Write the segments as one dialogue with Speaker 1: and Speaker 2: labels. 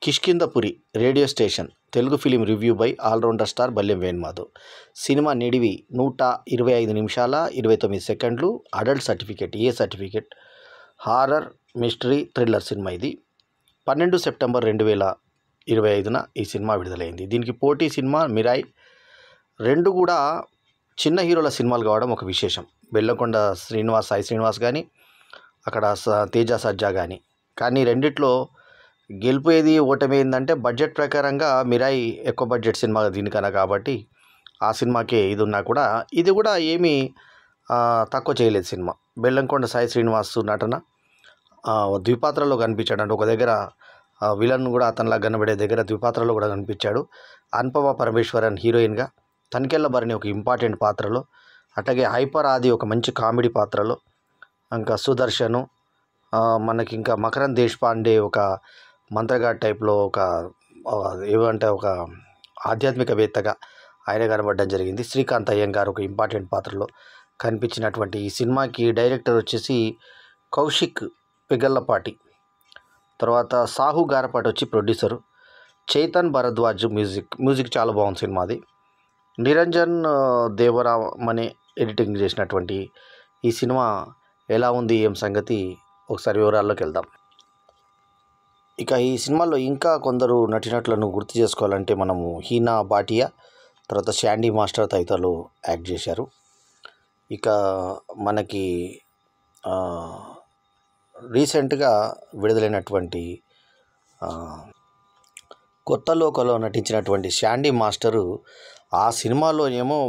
Speaker 1: Kishkindhapuri radio station Telugu film review by allrounder star Balyam Venumadhav. సినిమా నిడివి 125 నిమిషాల 29 సెకండ్లు. Adult certificate A certificate. Horror mystery thriller సినిమా. ఇది 12 సెప్టెంబర్ 2025న ఈ సినిమా విడుదలైంది. దీనికి పోటీ సినిమా మిరాయ్. రెండు కూడా చిన్న హీరోల సినిమాలు కావడం ఒక విశేషం. బెల్లంకొండ శ్రీనివాస్, సాయి శ్రీనివాస్ కానీ, అక్కడ తేజ సజ్జా కానీ రెండిట్లో గెలుపు ఏది ఓటమి ఏంటంటే బడ్జెట్ ప్రకారంగా మిరాయి ఎక్కువ బడ్జెట్ సినిమా దీనికన్నా, కాబట్టి ఆ సినిమాకే ఇది ఉన్నా కూడా ఇది కూడా ఏమీ తక్కువ చేయలేదు సినిమా. బెల్లంకొండ సాయి శ్రీనివాస్ నటన ద్విపాత్రలో కనిపించాడు. అంటే ఒక దగ్గర విలన్ కూడా అతనిలా కనబడే దగ్గర ద్విపాత్రలో కూడా కనిపించాడు. అనుపమ పరమేశ్వరన్ హీరోయిన్గా, తనికెళ్ళ భరణి ఒక ఇంపార్టెంట్ పాత్రలో, అట్లాగే హైపర్ ఆది ఒక మంచి కామెడీ పాత్రలో, ఇంకా సుదర్శను, మనకి ఇంకా మకరంద్ దేశపాండే ఒక మంత్రగాడ్ టైప్లో ఒక ఏమంటే ఒక ఆధ్యాత్మికవేత్తగా ఆయన కనబడడం జరిగింది. శ్రీకాంత్ అయ్యంగార్ ఒక ఇంపార్టెంట్ పాత్రలో కనిపించినటువంటి ఈ సినిమాకి డైరెక్టర్ వచ్చేసి కౌశిక్ పిగల్లపాటి, తర్వాత సాహు గారపాటి వచ్చి ప్రొడ్యూసరు, చైతన్ భరద్వాజ్ మ్యూజిక్ చాలా బాగుంది సినిమాది. నిరంజన్ దేవరామనే ఎడిటింగ్ చేసినటువంటి ఈ సినిమా ఎలా ఉంది ఏం సంగతి ఒకసారి వివరాల్లోకి వెళ్దాం. ఇక ఈ సినిమాలో ఇంకా కొందరు నటినట్లను గుర్తు చేసుకోవాలంటే మనము హీనా భాటియా, తర్వాత శాండీ మాస్టర్ తదితరులు యాక్ట్ చేశారు. ఇక మనకి రీసెంట్గా విడుదలైనటువంటి కొత్త లోకలో నటించినటువంటి శాండీ మాస్టరు ఆ సినిమాలో ఏమో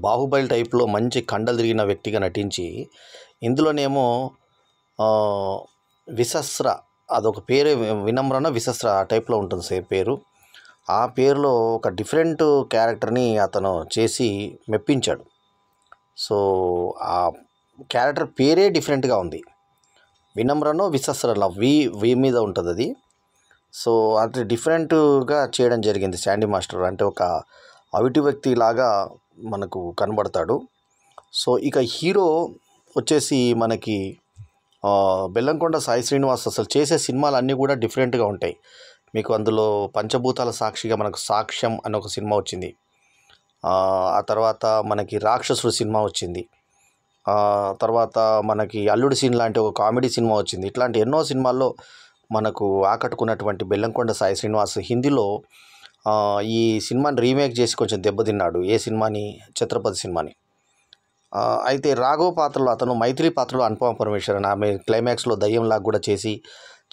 Speaker 1: బాహుబలి టైప్లో మంచి కండలు తిరిగిన వ్యక్తిగా నటించి, ఇందులోనేమో విసస్ర అదొక పేరు, వినమ్రన విసస్ర ఆ టైప్లో ఉంటుంది పేరు. ఆ పేరులో ఒక డిఫరెంట్ క్యారెక్టర్ని అతను చేసి మెప్పించాడు. సో ఆ క్యారెక్టర్ పేరే డిఫరెంట్గా ఉంది. వినమ్రనో విసస్రలో వి మీద ఉంటుంది అది. సో అది డిఫరెంట్గా చేయడం జరిగింది శాండీ మాస్టర్. అంటే ఒక అవిటి వ్యక్తి లాగా మనకు కనబడతాడు. సో ఇక హీరో వచ్చేసి మనకి బెల్లంకొండ సాయి శ్రీనివాస్. అసలు చేసే సినిమాలు అన్నీ కూడా డిఫరెంట్గా ఉంటాయి. మీకు అందులో పంచభూతాల సాక్షిగా మనకు సాక్ష్యం అని ఒక సినిమా వచ్చింది. ఆ తర్వాత మనకి రాక్షసుడు సినిమా వచ్చింది. తర్వాత మనకి అల్లుడి సీన్ లాంటి ఒక కామెడీ సినిమా వచ్చింది. ఇట్లాంటి ఎన్నో సినిమాల్లో మనకు ఆకట్టుకున్నటువంటి బెల్లంకొండ సాయి శ్రీనివాస్ హిందీలో ఈ సినిమాని రీమేక్ చేసి కొంచెం దెబ్బతిన్నాడు. ఏ సినిమాని? ఛత్రపతి సినిమాని. అయితే రాఘవ పాత్రలో అతను, మైత్రి పాత్రలో అనుపమ పరమేశ్వరన్, ఆమె క్లైమాక్స్లో దయ్యంలాగా కూడా చేసి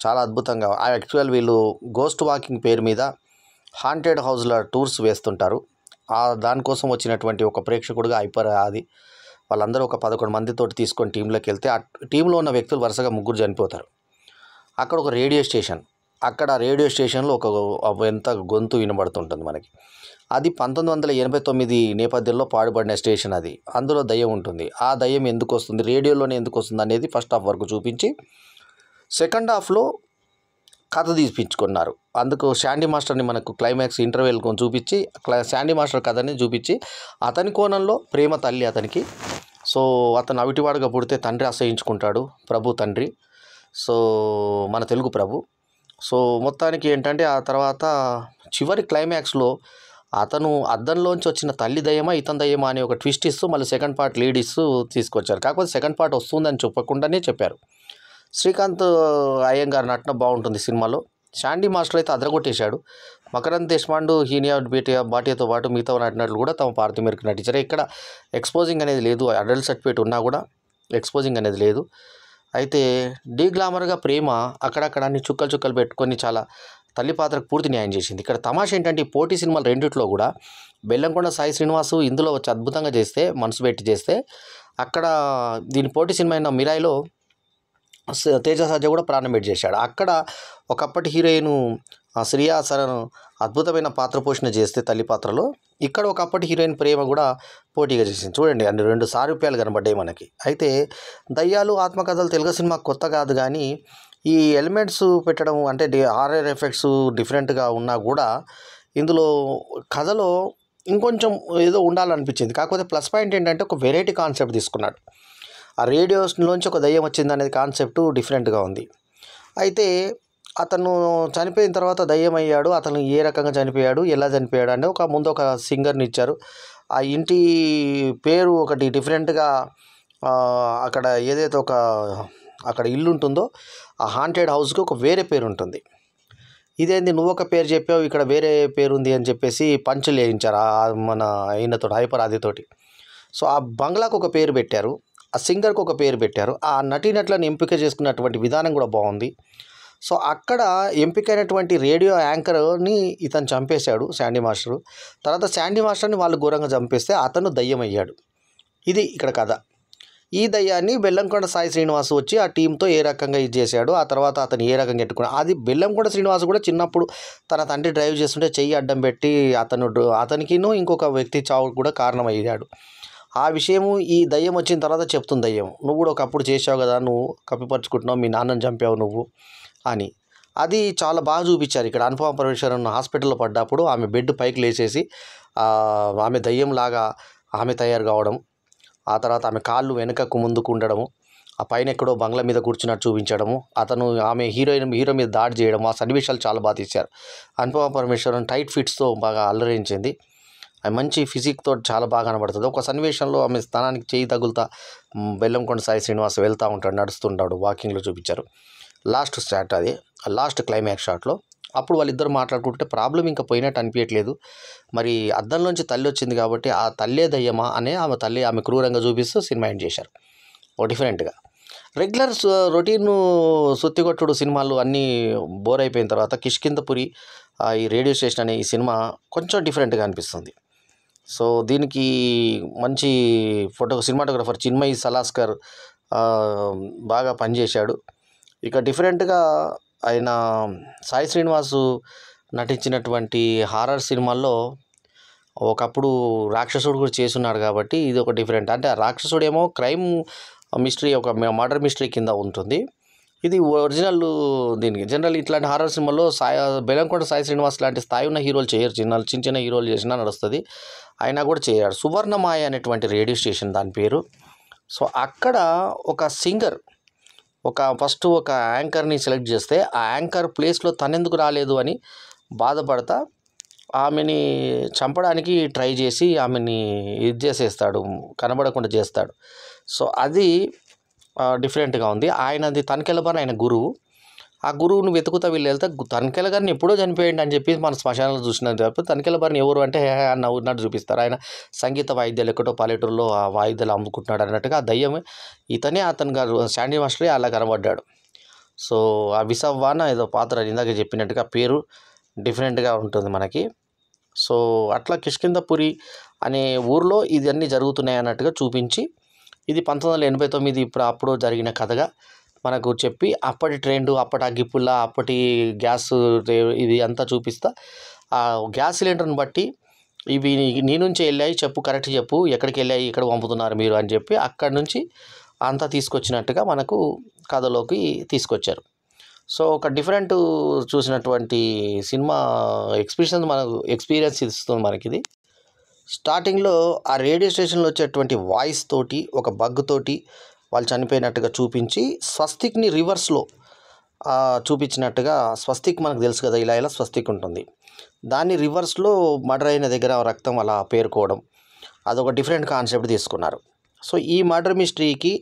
Speaker 1: చాలా అద్భుతంగా. యాక్చువల్ వీళ్ళు గోస్ట్ వాకింగ్ పేరు మీద హాంటెడ్ హౌస్ల టూర్స్ వేస్తుంటారు. దానికోసం వచ్చినటువంటి ఒక ప్రేక్షకుడుగా హైపర్ ఆది వాళ్ళందరూ ఒక 11 మందితోటి తీసుకొని టీంలోకి వెళ్తే ఆ టీంలో ఉన్న వ్యక్తులు వరుసగా 3 చనిపోతారు. అక్కడ ఒక రేడియో స్టేషన్, అక్కడ రేడియో స్టేషన్లో ఒక ఎంత గొంతు వినబడుతుంటుంది మనకి. అది 1989 నేపథ్యంలో పాడుపడిన స్టేషన్ అది. అందులో దయ్యం ఉంటుంది. ఆ దయ్యం ఎందుకు వస్తుంది, రేడియోలోనే ఎందుకు వస్తుంది అనేది ఫస్ట్ హాఫ్ వరకు చూపించి సెకండ్ హాఫ్లో కథ తీపించుకున్నారు. అందుకు శాండీ మాస్టర్ని మనకు క్లైమాక్స్ ఇంటర్వెల్ చూపించి శాండీ మాస్టర్ కథని చూపించి అతని కోణంలో ప్రేమ తల్లి అతనికి. సో అతను అవిటివాడుగా పుడితే తండ్రి అసహించుకుంటాడు, ప్రభు తండ్రి. సో మన తెలుగు ప్రభు. సో మొత్తానికి ఏంటంటే ఆ తర్వాత చివరి క్లైమాక్స్లో అతను అద్దంలోంచి వచ్చిన తల్లి దయ్యమా ఇతని దయ్యమా అని ఒక ట్విస్ట్ ఇస్తూ మళ్ళీ సెకండ్ పార్ట్ లీడ్ ఇస్తూ తీసుకొచ్చారు. కాకపోతే సెకండ్ పార్ట్ వస్తుందని చెప్పకుండానే చెప్పారు. శ్రీకాంత్ అయ్యంగార్ నటన బాగుంటుంది సినిమాలో. శాండీ మాస్టర్ అయితే అదరగొట్టేశాడు. మకరంద్ దేశపాండే, హీనా భాటియాతో పాటు మిగతా నటినట్లు కూడా తమ పార్టీ మేరకు నటించారు. ఇక్కడ ఎక్స్పోజింగ్ అనేది లేదు. అడల్ట్ సర్టిఫికేట్ ఉన్నా కూడా ఎక్స్పోజింగ్ అనేది లేదు. అయితే డీ గ్లామర్గా ప్రేమ అక్కడక్కడ అన్ని చుక్కలు పెట్టుకొని చాలా తల్లి పాత్రకు పూర్తి న్యాయం చేసింది. ఇక్కడ తమాషా ఏంటంటే ఈ పోటీ సినిమాలు రెండిట్లో కూడా బెల్లంకొండ సాయి శ్రీనివాసు ఇందులో వచ్చి అద్భుతంగా చేస్తే, మనసు పెట్టి చేస్తే, అక్కడ దీని పోటీ సినిమా అయిన మిరాయిలో తేజ సజ్జా కూడా ప్రాణం పెట్టి చేశాడు. అక్కడ ఒకప్పటి హీరోయిన్ శ్రియా సరన్ అద్భుతమైన పాత్ర పోషణ చేస్తే తల్లి పాత్రలో, ఇక్కడ ఒకప్పటి హీరోయిన్ ప్రేమ కూడా పోటీగా చేసింది. చూడండి, అన్ని 2 సారూప్యాలు కనబడ్డాయి మనకి. అయితే దయ్యాలు ఆత్మకథలు తెలుగు సినిమా కొత్త కాదు, కానీ ఈ ఎలిమెంట్స్ పెట్టడం అంటే హారర్ ఎఫెక్ట్స్ డిఫరెంట్గా ఉన్నా కూడా ఇందులో కథలో ఇంకొంచెం ఏదో ఉండాలనిపించింది. కాకపోతే ప్లస్ పాయింట్ ఏంటంటే ఒక వెరైటీ కాన్సెప్ట్ తీసుకున్నాడు. ఆ రేడియోస్లోంచి ఒక దయ్యం వచ్చింది అనేది కాన్సెప్ట్ డిఫరెంట్గా ఉంది. అయితే అతను చనిపోయిన తర్వాత దయ్యం అయ్యాడు. అతను ఏ రకంగా చనిపోయాడు, ఎలా చనిపోయాడు అంటే ముందు ఒక సింగర్ని ఇచ్చారు. ఆ ఇంటి పేరు ఒకటి డిఫరెంట్గా అక్కడ ఏదైతే అక్కడ ఇల్లు ఉంటుందో ఆ హాంటెడ్ హౌస్కి ఒక వేరే పేరు ఉంటుంది. ఇదేంది నువ్వు ఒక పేరు చెప్పావు, ఇక్కడ వేరే పేరు ఉంది అని చెప్పేసి పంచులు వేయించారు మన ఈయనతో హైపర్ ఆదితోటి. సో ఆ బంగ్లాకు ఒక పేరు పెట్టారు, ఆ సింగర్కి ఒక పేరు పెట్టారు. ఆ నటీనటులను ఎంపిక చేసుకున్నటువంటి విధానం కూడా బాగుంది. సో అక్కడ ఎంపికైనటువంటి రేడియో యాంకర్ని ఇతను చంపేశాడు శాండీ మాస్టరు. తర్వాత శాండీ మాస్టర్ని వాళ్ళు ఘోరంగా చంపేస్తే అతను దయ్యం అయ్యాడు. ఇది ఇక్కడ కథ. ఈ దయ్యాన్ని బెల్లంకొండ సాయి శ్రీనివాస్ వచ్చి ఆ టీంతో ఏ రకంగా ఇది చేశాడు, ఆ తర్వాత అతను ఏ రకంగా ఎట్టుకున్నాడు. అది బెల్లంకొండ శ్రీనివాస్ కూడా చిన్నప్పుడు తన తండ్రి డ్రైవ్ చేస్తుంటే చెయ్యి అడ్డం పెట్టి అతనికిను ఇంకొక వ్యక్తి చావుకు కూడా కారణమయ్యాడు. ఆ విషయము ఈ దయ్యం వచ్చిన తర్వాత చెప్తుంది దయ్యం, నువ్వు కూడా ఒకప్పుడు చేసావు కదా, నువ్వు కప్పిపరుచుకుంటున్నావు, మీ నాన్నని చంపావు నువ్వు అని. అది చాలా బాగా చూపించారు ఇక్కడ. అనుపమ పరమేశ్వరన్ హాస్పిటల్లో పడ్డప్పుడు ఆమె బెడ్ పైకి లేచేసి ఆమె దయ్యంలాగా ఆమె తయారు కావడం, ఆ తర్వాత ఆమె కాళ్ళు వెనుకకు ముందుకు ఉండడము, ఆ పైన ఎక్కడో బంగ్లా మీద కూర్చున్నట్టు చూపించడము, అతను ఆమె హీరో మీద దాడి చేయడం, ఆ సన్నివేశాలు చాలా బాగా తీశారు. అనుపమ పరమేశ్వరన్ టైట్ ఫిట్స్తో బాగా అల్లరించింది. ఆమె మంచి ఫిజిక్తో చాలా బాగా కనబడుతుంది. ఒక సన్నివేశంలో ఆమె స్థానానికి చేయి తగులుతా బెల్లంకొండ సాయి శ్రీనివాస్ వెళ్తూ ఉంటాడు, నడుస్తుంటాడు, వాకింగ్లో చూపించారు. లాస్ట్ స్టార్ట్ అది లాస్ట్ క్లైమాక్స్ షాట్లో. అప్పుడు వాళ్ళిద్దరు మాట్లాడుకుంటే ప్రాబ్లం ఇంకా పోయినట్టు అనిపించట్లేదు. మరి అద్దంలోంచి తల్లి వచ్చింది కాబట్టి ఆ తల్లే దయ్యమా అనే ఆమె క్రూరంగా చూపిస్తూ సినిమా ఎండ్ చేశారు ఒక డిఫరెంట్గా. రెగ్యులర్ రొటీన్ సుత్తికొట్టుడు సినిమాలు అన్నీ బోర్ అయిపోయిన తర్వాత కిష్కింధపురి ఈ రేడియో స్టేషన్ అనే ఈ సినిమా కొంచెం డిఫరెంట్గా అనిపిస్తుంది. సో దీనికి మంచి సినిమాటోగ్రఫర్ చిన్మయి సలాస్కర్ బాగా పనిచేశాడు. ఇక డిఫరెంట్గా ఆయన సాయి శ్రీనివాసు నటించినటువంటి హారర్ సినిమాల్లో ఒకప్పుడు రాక్షసుడు కూడా చేసున్నాడు కాబట్టి ఇది ఒక డిఫరెంట్. అంటే ఆ రాక్షసుడేమో క్రైమ్ మిస్టరీ, ఒక మర్డర్ మిస్టరీ కింద ఉంటుంది. ఇది ఒరిజినల్. దీనికి జనరల్ ఇట్లాంటి హారర్ సినిమాల్లో బెల్లంకొండ సాయి శ్రీనివాస్ లాంటి స్థాయి ఉన్న హీరోలు చేయరు, చిన్న చిన్న హీరోలు చేసినా నడుస్తుంది. అయినా కూడా చేయడు. సువర్ణమాయ అనేటువంటి రేడియో స్టేషన్ దాని పేరు. సో అక్కడ ఒక సింగర్ ఫస్ట్ ఒక యాంకర్ని సెలెక్ట్ చేస్తే ఆ యాంకర్ ప్లేస్లో తనెందుకు రాలేదు అని బాధపడతా ఆమెని చంపడానికి ట్రై చేసి ఆమెని ఇది చేసేస్తాడు, కనబడకుండా చేస్తాడు. సో అది డిఫరెంట్గా ఉంది. ఆయనది తనికెళ్ళబాని ఆయన గురువు. ఆ గురువును వెతుకుతా వీళ్ళు వెళ్తే తనికెళ్ళ గారిని ఎప్పుడో చనిపోయింది అని చెప్పి మన శ్మశానంలో చూసినది తప్ప తనికెళ్ళ బారిని ఎవరు అంటే ఉన్నట్టు చూపిస్తారు. ఆయన సంగీత వాయిద్యాలు ఎక్కడో పల్లెటూరులో ఆ వాయిద్యాలు అమ్ముకుంటున్నాడు అన్నట్టుగా ఆ దయ్యమే ఇతనే అతను గారు శాండీ మాస్టరే అలా కనబడ్డాడు. సో ఆ విసవ్వాన ఏదో పాత్ర ఇందాక చెప్పినట్టుగా పేరు డిఫరెంట్గా ఉంటుంది మనకి. సో అట్లా కిష్కింధపురి అనే ఊర్లో ఇవన్నీ జరుగుతున్నాయి అన్నట్టుగా చూపించి ఇది 1989 అప్పుడు జరిగిన కథగా మనకు చెప్పి అప్పటి ట్రెండ్, అప్పటి అగ్గిపుల్ల, అప్పటి గ్యాస్ ఇది అంతా చూపిస్తా ఆ గ్యాస్ సిలిండర్ని బట్టి ఇవి నీ నుంచే వెళ్ళాయి, చెప్పు కరెక్ట్ చెప్పు, ఎక్కడికి వెళ్ళాయి, ఎక్కడ పంపుతున్నారు మీరు అని చెప్పి అక్కడి నుంచి అంతా తీసుకొచ్చినట్టుగా మనకు కథలోకి తీసుకొచ్చారు. సో ఒక డిఫరెంట్ చూసినటువంటి సినిమా ఎక్స్పీరియన్స్ ఇస్తుంది మనకి ఇది. స్టార్టింగ్లో ఆ రేడియో స్టేషన్లో వచ్చేటువంటి వాయిస్ తోటి ఒక బగ్ తోటి వాళ్ళు చనిపోయినట్టుగా చూపించి స్వస్తిక్ని రివర్స్లో చూపించినట్టుగా, స్వస్తిక్ మనకు తెలుసు కదా ఇలా స్వస్తిక్ ఉంటుంది, దాన్ని రివర్స్లో మర్డర్ అయిన దగ్గర రక్తం అలా పేరుకోవడం, అదొక డిఫరెంట్ కాన్సెప్ట్ తీసుకున్నారు. సో ఈ మర్డర్ మిస్టరీకి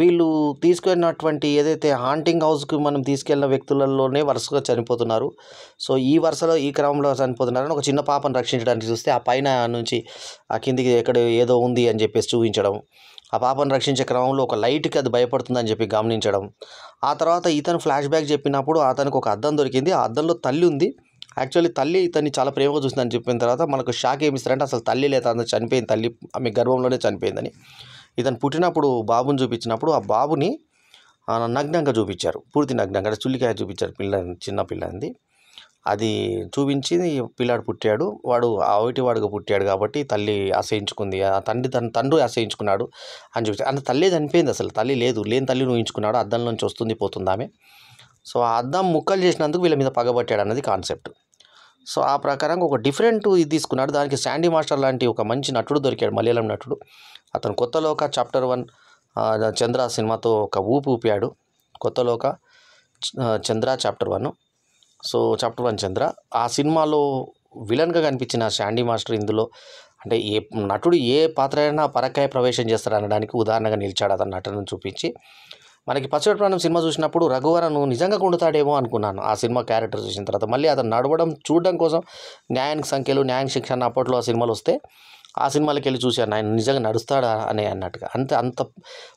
Speaker 1: వీళ్ళు తీసుకెళ్ళినటువంటి ఏదైతే హాంటింగ్ హౌస్కి మనం తీసుకెళ్ళిన వ్యక్తులలోనే వరుసగా చనిపోతున్నారు. సో ఈ వరుసలో ఈ క్రమంలో చనిపోతున్నారని ఒక చిన్న పాపను రక్షించడానికి చూస్తే ఆ పైన నుంచి ఆ కిందికి ఎక్కడ ఏదో ఉంది అని చెప్పేసి చూపించడం, ఆ పాపను రక్షించే క్రమంలో ఒక లైట్కి అది భయపడుతుందని చెప్పి గమనించడం, ఆ తర్వాత ఇతను ఫ్లాష్ బ్యాక్ చెప్పినప్పుడు అతనికి ఒక అద్దం దొరికింది, ఆ అద్దంలో తల్లి ఉంది, యాక్చువల్లీ తల్లి ఇతన్ని చాలా ప్రేమగా చూస్తుందని చెప్పిన తర్వాత మనకు షాక్ ఏమిస్తారంటే అసలు తల్లి లేదా అందరూ చనిపోయింది, తల్లి ఆమె గర్భంలోనే చనిపోయిందని. ఇతను పుట్టినప్పుడు బాబుని చూపించినప్పుడు ఆ బాబుని నగ్నంగా చూపించారు, పూర్తి నగ్నంగా, అంటే చుల్లికాయ చూపించారు చిన్న పిల్లంది. అది చూపించి పిల్లాడు పుట్టాడు, వాడు వాడుగా పుట్టాడు కాబట్టి తల్లి అసహించుకుంది, ఆ తండ్రి అసహించుకున్నాడు అని చూపించారు. అంటే తల్లి చనిపోయింది, అసలు తల్లి లేదు, లేని తల్లిని ఊహించుకున్నాడు, అద్దంలోంచి వస్తుంది పోతుంది ఆమె. సో ఆ అద్దం ముక్కలు చేసినందుకు వీళ్ళ మీద పగబట్టాడు అన్నది కాన్సెప్ట్. సో ఆ ప్రకారంగా ఒక డిఫరెంట్ ఇది తీసుకున్నాడు. దానికి శాండీ మాస్టర్ లాంటి ఒక మంచి నటుడు దొరికాడు, మలయాళం నటుడు. అతను కొత్తలోక చాప్టర్ 1 చంద్ర సినిమాతో ఒక ఊపాడు. కొత్తలోక చంద్ర చాప్టర్ 1 సో చాప్టర్ 1 చంద్ర. ఆ సినిమాలో విలన్గా కనిపించిన శాండీ మాస్టర్ ఇందులో అంటే ఏ నటుడు ఏ పాత్ర అయినా పరకాయ ప్రవేశం చేస్తాడు అనడానికి ఉదాహరణగా నిలిచాడు అతని నటనను చూపించి. మనకి పచ్చడి ప్రాణం సినిమా చూసినప్పుడు రఘువరను నిజంగా కొండుతాడేమో అనుకున్నాను ఆ సినిమా క్యారెక్టర్ చూసిన తర్వాత. మళ్ళీ అతను నడవడం చూడడం కోసం న్యాయానికి సంఖ్యలు న్యాయానికి శిక్ష అన్న అప్పట్లో ఆ సినిమాలు వస్తే ఆ సినిమాలకి వెళ్ళి చూశాను ఆయన నిజంగా నడుస్తాడా అని అన్నట్టుగా. అంత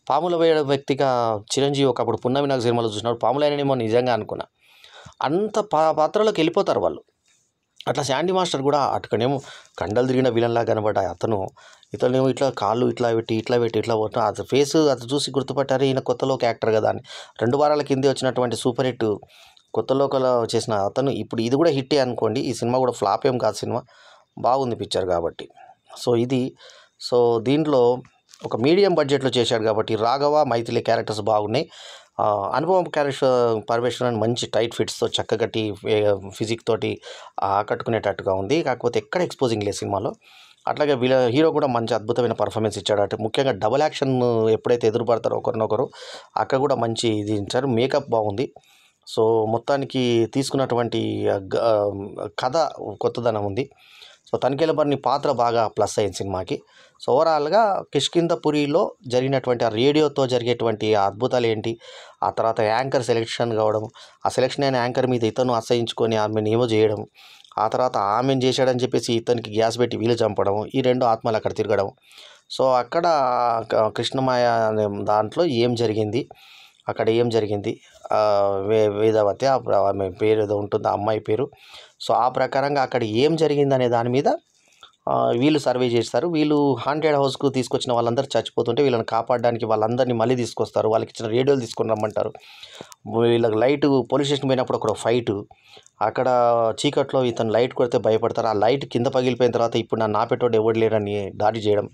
Speaker 1: పాముల వేయడం వ్యక్తిగా చిరంజీవి ఒకప్పుడు పున్నమి నాగ సినిమాలో చూసినప్పుడు పాములైననేమో నిజంగా అనుకున్నా. అంత పాత్రలోకి వెళ్ళిపోతారు వాళ్ళు. అట్లా శాండీ మాస్టర్ కూడా అటుకనేమో కండలు తిరిగిన విలన్లా కనబడ్డ ఇతనేమో ఇట్లా కాళ్ళు ఇట్లా పెట్టి ఇట్లా కొట్టిన అది ఫేస్ అది చూసి గుర్తుపట్టారు ఈయన కొత్తలోకి యాక్టర్ కదా అని. 2 వారాల కిందే వచ్చినటువంటి సూపర్ హిట్ కొత్తలోకలో చేసిన అతను ఇప్పుడు ఇది కూడా హిట్టే అనుకోండి. ఈ సినిమా కూడా ఫ్లాప్ ఏం కాదు, సినిమా బాగుంది పిక్చర్ కాబట్టి. సో దీంట్లో ఒక మీడియం బడ్జెట్లో చేశాడు కాబట్టి రాఘవ మైథిలి క్యారెక్టర్స్ బాగున్నాయి. అనుపమ పరమేశ్వరన్ మంచి టైట్ ఫిట్స్తో చక్కగట్టి ఫిజిక్ తోటి ఆకట్టుకునేటట్టుగా ఉంది. కాకపోతే ఎక్కడ ఎక్స్పోజింగ్ లేదు సినిమాలో. అట్లాగే హీరో కూడా మంచి అద్భుతమైన పర్ఫార్మెన్స్ ఇచ్చాడు. అంటే ముఖ్యంగా డబల్ యాక్షన్ ఎప్పుడైతే ఎదురుపడతారో ఒకరినొకరు అక్కడ కూడా మంచి ఇది ఇచ్చారు. మేకప్ బాగుంది. సో మొత్తానికి తీసుకున్నటువంటి కథ కొత్తదనం ఉంది. సో తనిఖీల బర్ని పాత్ర బాగా ప్లస్ అయింది సినిమాకి. సో ఓవరాల్గా కిష్కింధపురిలో జరిగినటువంటి ఆ రేడియోతో జరిగేటువంటి ఆ అద్భుతాలు ఏంటి, ఆ తర్వాత యాంకర్ సెలెక్షన్ కావడం, ఆ సెలెక్షన్ అయిన యాంకర్ మీద ఇతను అసహించుకొని ఆమెను ఏమో చేయడం, ఆ తర్వాత ఆమెను చేశాడని చెప్పేసి ఇతనికి గ్యాస్ పెట్టి వీళ్ళు చంపడం, ఈ 2 ఆత్మలు అక్కడ తిరగడం. సో అక్కడ కృష్ణమాయ అనే దాంట్లో ఏం జరిగింది, అక్కడ ఏం జరిగింది, వేదవతి ఆమె పేరు ఏదో ఉంటుంది ఆ అమ్మాయి పేరు. సో ఆ ప్రకారంగా అక్కడ ఏం జరిగింది అనే దాని మీద వీళ్ళు సర్వే చేస్తారు. వీళ్ళు హాంటెడ్ హౌస్కు తీసుకొచ్చిన వాళ్ళందరూ చచ్చిపోతుంటే వీళ్ళని కాపాడడానికి వాళ్ళందరినీ మళ్ళీ తీసుకొస్తారు. వాళ్ళకి ఇచ్చిన రేడియోలు తీసుకొని రమ్మంటారు. వీళ్ళకి లైట్ పోలీస్ స్టేషన్ పోయినప్పుడు అక్కడ ఫైటు, అక్కడ చీకట్లో ఇతను లైట్ కొడితే భయపడతారు. ఆ లైట్ కింద పగిలిపోయిన తర్వాత ఇప్పుడు నా పెట్టోడు ఎవడు లేరని దాడి చేయడం.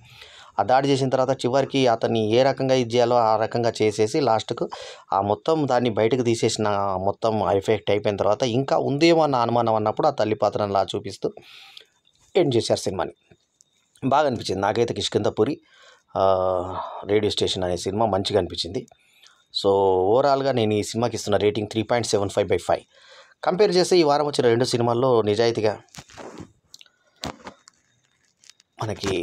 Speaker 1: ఆ దాడి చేసిన తర్వాత చివరికి అతన్ని ఏ రకంగా ఇది చేయాలో ఆ రకంగా చేసేసి లాస్ట్కు ఆ మొత్తం దాన్ని బయటకు తీసేసిన మొత్తం ఎఫెక్ట్ అయిపోయిన తర్వాత ఇంకా ఉందేమో అన్న అనుమానం అన్నప్పుడు ఆ తల్లి పాత్రను లా చూపిస్తూ ఎండ్ చేశారు సినిమాని. బాగా అనిపించింది నాకైతే కిష్కింధపురి రేడియో స్టేషన్ అనే సినిమా మంచిగా అనిపించింది. సో ఓవరాల్గా నేను ఈ సినిమాకి ఇస్తున్న రేటింగ్ 3.75/5. కంపేర్ చేస్తే ఈ వారం వచ్చిన 2 సినిమాల్లో నిజాయితీగా మనకి